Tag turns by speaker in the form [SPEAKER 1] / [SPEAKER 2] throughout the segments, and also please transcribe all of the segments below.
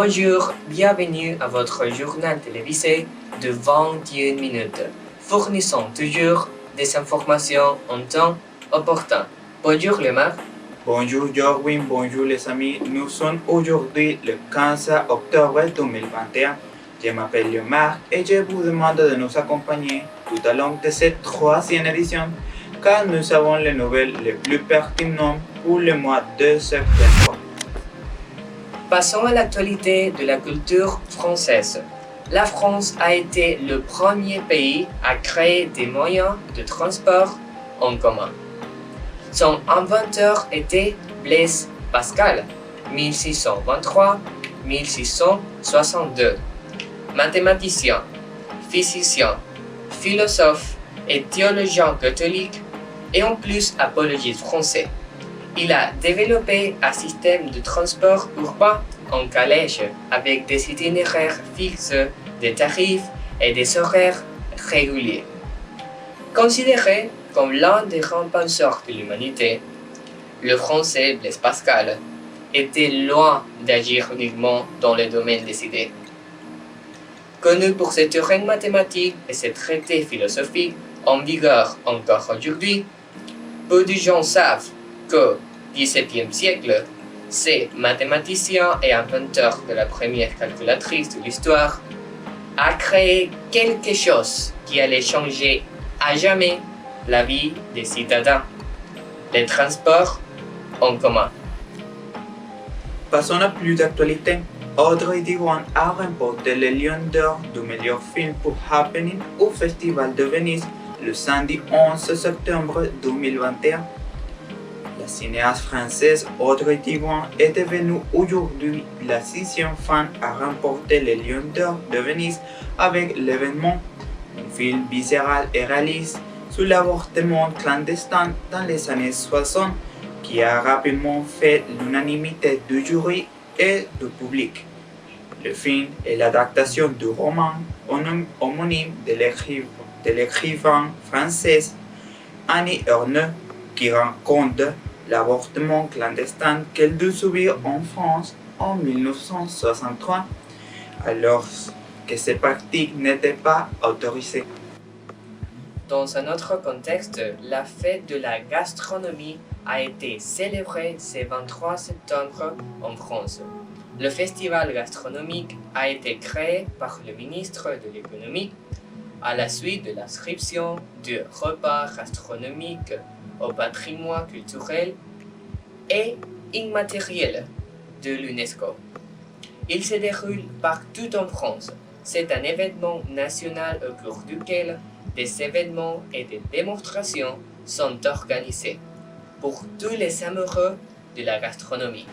[SPEAKER 1] Bonjour, bienvenue à votre journal télévisé de 21 minutes, fournissant toujours des informations en temps opportun. Bonjour Lemar.
[SPEAKER 2] Bonjour Jorwin, bonjour les amis. Nous sommes aujourd'hui le 15 octobre 2021. Je m'appelle Leomar et je vous demande de nous accompagner tout au long de cette troisième édition car nous avons les nouvelles les plus pertinentes pour le mois de septembre.
[SPEAKER 1] Passons à l'actualité de la culture française. La France a été le premier pays à créer des moyens de transport en commun. Son inventeur était Blaise Pascal, 1623-1662. Mathématicien, physicien, philosophe et théologien catholique et en plus apologiste français. Il a développé un système de transport urbain en calèche avec des itinéraires fixes, des tarifs et des horaires réguliers. Considéré comme l'un des grands penseurs de l'humanité, le français Blaise Pascal était loin d'agir uniquement dans le domaine des idées. Connu pour ses théorèmes mathématiques et ses traités philosophiques en vigueur encore aujourd'hui, peu de gens savent qu'au XVIIe siècle, ce mathématicien et inventeur de la première calculatrice de l'histoire a créé quelque chose qui allait changer à jamais la vie des citadins, les transports en commun.
[SPEAKER 2] Passons à plus d'actualité. Audrey Diwan a remporté le Lion d'Or du meilleur film pour Happening au Festival de Venise le samedi 11 septembre 2021. La cinéaste française Audrey Diwan est devenue aujourd'hui la 6e femme à remporter le Lion d'Or de Venise avec l'événement, un film viscéral et réaliste sur l'avortement clandestin dans les années 60 qui a rapidement fait l'unanimité du jury et du public. Le film est l'adaptation du roman homonyme de l'écrivain française Annie Ernaux qui raconte l'avortement clandestin qu'elle dut subir en France en 1963, alors que ces pratiques n'étaient pas autorisées.
[SPEAKER 1] Dans un autre contexte, la fête de la gastronomie a été célébrée ce 23 septembre en France. Le festival gastronomique a été créé par le ministre de l'Économie à la suite de l'inscription du repas gastronomique au patrimoine culturel et immatériel de l'UNESCO. Il se déroule partout en France. C'est un événement national au cours duquel des événements et des démonstrations sont organisés pour tous les amoureux de la gastronomie.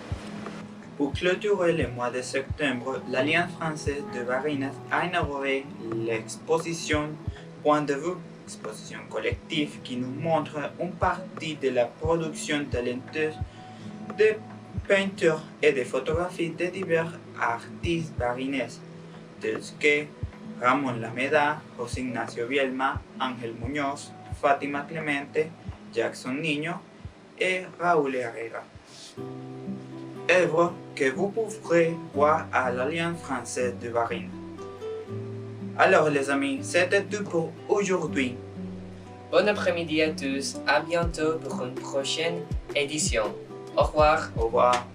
[SPEAKER 2] Pour clôturer le mois de septembre, l'Alliance française de Varennes a inauguré l'exposition Point de vue, exposition collective qui nous montre une partie de la production talentueuse de peintures et de photographies de divers artistes varennes, tels que Ramon Lameda, José Ignacio Bielma, Ángel Muñoz, Fátima Clemente, Jackson Niño et Raúl Herrera. Œuvres que vous pourrez voir à l'Alliance française de Varennes. Alors les amis, c'était tout pour aujourd'hui.
[SPEAKER 1] Bon après-midi à tous, à bientôt pour une prochaine édition. Au revoir.
[SPEAKER 2] Au revoir.